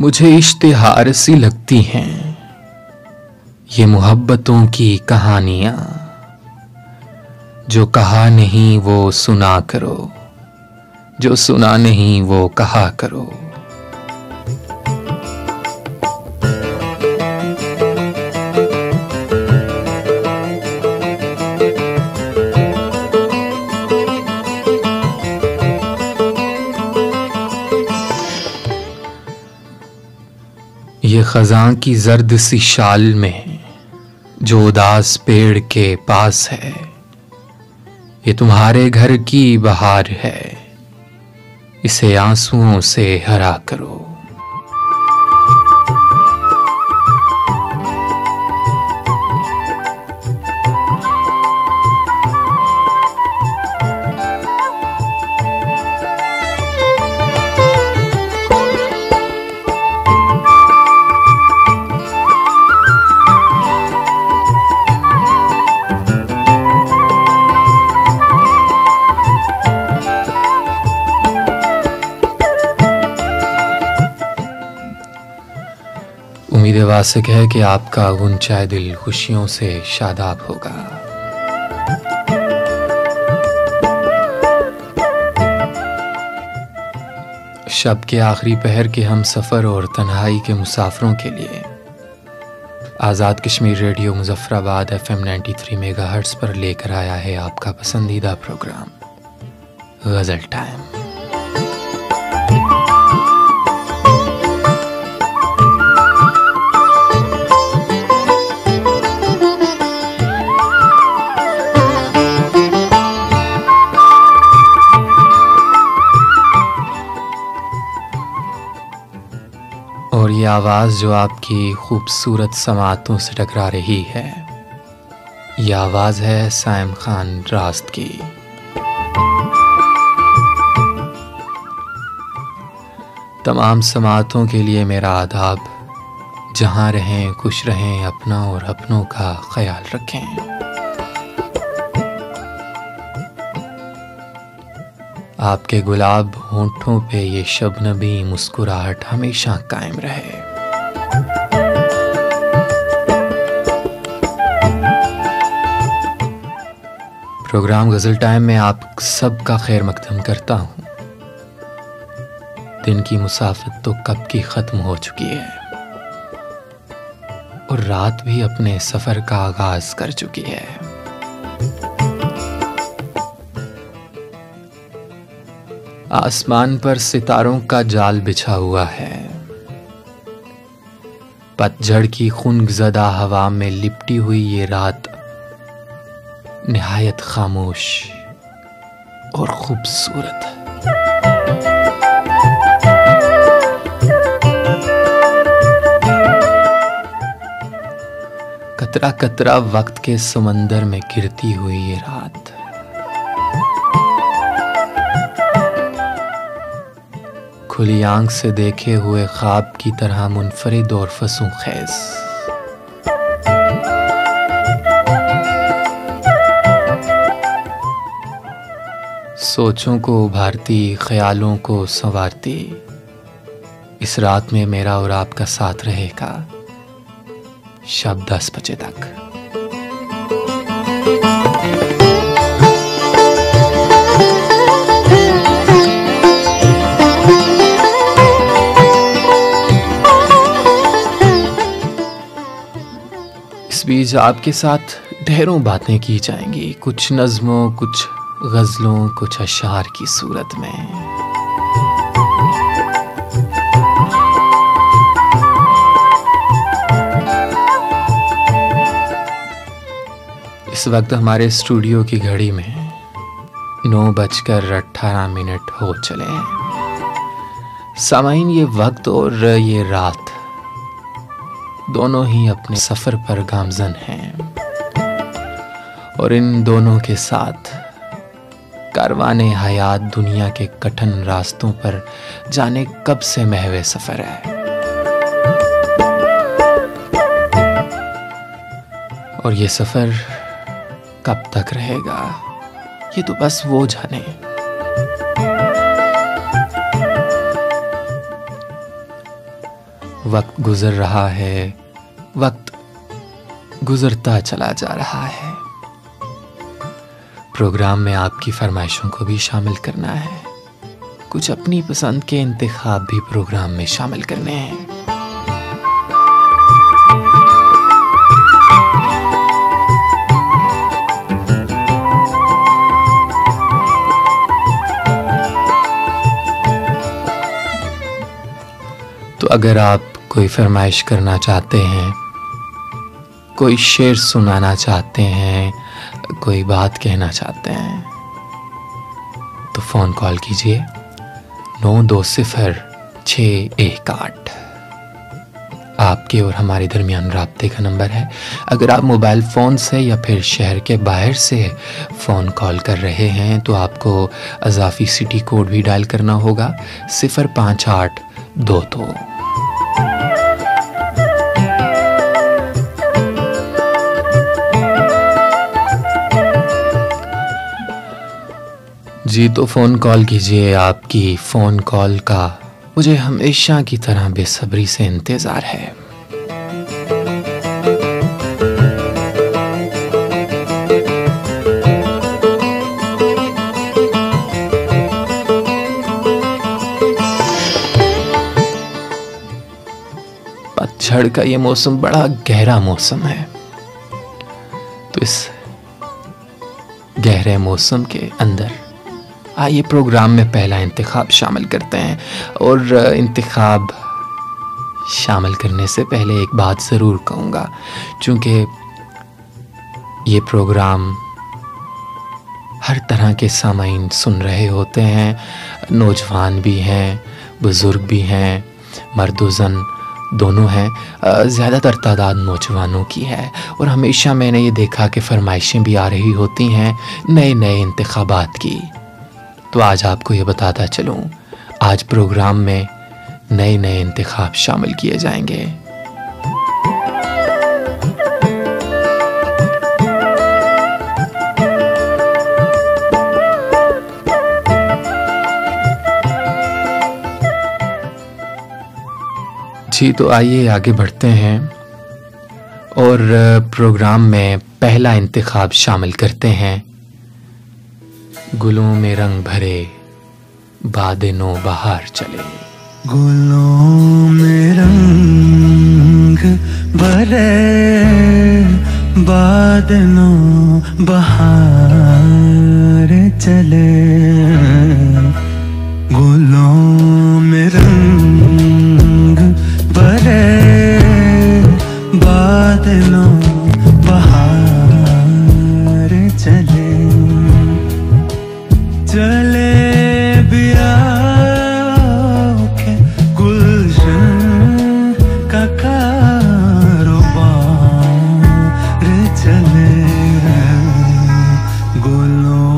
मुझे इश्तिहार सी लगती हैं ये मोहब्बतों की कहानियां, जो कहा नहीं वो सुना करो, जो सुना नहीं वो कहा करो। ये खजां की जर्द सी शाल में जो उदास पेड़ के पास है, ये तुम्हारे घर की बहार है, इसे आंसुओं से हरा करो। उम्मीद वासिक है कि आपका गुंचाए दिल खुशियों से शादाब होगा। शब के आखिरी पहर के हम सफ़र और तन्हाई के मुसाफिरों के लिए Azad Kashmir radio Muzaffarabad FM 93 megahertz पर लेकर आया है आपका पसंदीदा प्रोग्राम गज़ल टाइम। और ये आवाज़ जो आपकी खूबसूरत समातों से टकरा रही है, ये आवाज़ है साइम खान रास्त की। तमाम समातों के लिए मेरा आदाब। जहाँ रहें खुश रहें, अपना और अपनों का ख्याल रखें। आपके गुलाब होंठों पे ये शबनमी मुस्कुराहट हमेशा कायम रहे। प्रोग्राम गजल टाइम में आप सबका खैर मकदम करता हूं। दिन की मुसाफत तो कब की खत्म हो चुकी है और रात भी अपने सफर का आगाज कर चुकी है। आसमान पर सितारों का जाल बिछा हुआ है। पतझड़ की खूनज़दा हवा में लिपटी हुई ये रात निहायत खामोश और खूबसूरत है। कतरा कतरा वक्त के समंदर में गिरती हुई ये रात खुली आंख से देखे हुए ख्वाब की तरह मुनफरिद और फसूं खैज। सोचों को उभारती, ख्यालों को संवारती, इस रात में मेरा और आपका साथ रहेगा शब 10 बजे तक। इस बीच आपके साथ ढेरों बातें की जाएंगी, कुछ नज़्मों, कुछ गज़लों, कुछ अशार की सूरत में। इस वक्त हमारे स्टूडियो की घड़ी में 9:18 हो चले हैं। सामाइन, ये वक्त और ये रात दोनों ही अपने सफर पर गामजन हैं और इन दोनों के साथ कारवाने हयात दुनिया के कठिन रास्तों पर जाने कब से महवे सफर है। और ये सफर कब तक रहेगा ये तो बस वो जाने। वक्त गुजर रहा है, वक्त गुजरता चला जा रहा है। प्रोग्राम में आपकी फरमाइशों को भी शामिल करना है, कुछ अपनी पसंद के इंतखाब भी प्रोग्राम में शामिल करने हैं। तो अगर आप कोई फरमाइश करना चाहते हैं, कोई शेर सुनाना चाहते हैं, कोई बात कहना चाहते हैं, तो फ़ोन कॉल कीजिए 920618। आपके और हमारे दरमियान राब्ते का नंबर है। अगर आप मोबाइल फ़ोन से या फिर शहर के बाहर से फ़ोन कॉल कर रहे हैं तो आपको अज़ाफ़ी सिटी कोड भी डायल करना होगा 05822। जी, तो फ़ोन कॉल कीजिए। आपकी फ़ोन कॉल का मुझे हमेशा की तरह बेसब्री से इंतज़ार है। पतझड़ का ये मौसम बड़ा गहरा मौसम है, तो इस गहरे मौसम के अंदर आइए प्रोग्राम में पहला इंतखाब शामिल करते हैं। और इंतखाब शामिल करने से पहले एक बात ज़रूर कहूँगा, चूँकि ये प्रोग्राम हर तरह के सामाईन सुन रहे होते हैं, नौजवान भी हैं, बुज़ुर्ग भी हैं, मर्द व ज़न दोनों हैं। ज़्यादातर तादाद नौजवानों की है और हमेशा मैंने ये देखा कि फरमाइशें भी आ रही होती हैं नए नए इंतखाबात की। तो आज आपको ये बताता चलूँ, आज प्रोग्राम में नए नए इंतखाब शामिल किए जाएंगे। जी, तो आइए आगे बढ़ते हैं और प्रोग्राम में पहला इंतखाब शामिल करते हैं। गुलों में रंग भरे बादे नो बहार चले। गुलों में रंग भरे बादे नो बहार चले। गुलों में रंग भरे बादे नो बहार चले। चले बिया के गुलशन का कारोबार चले। गुलों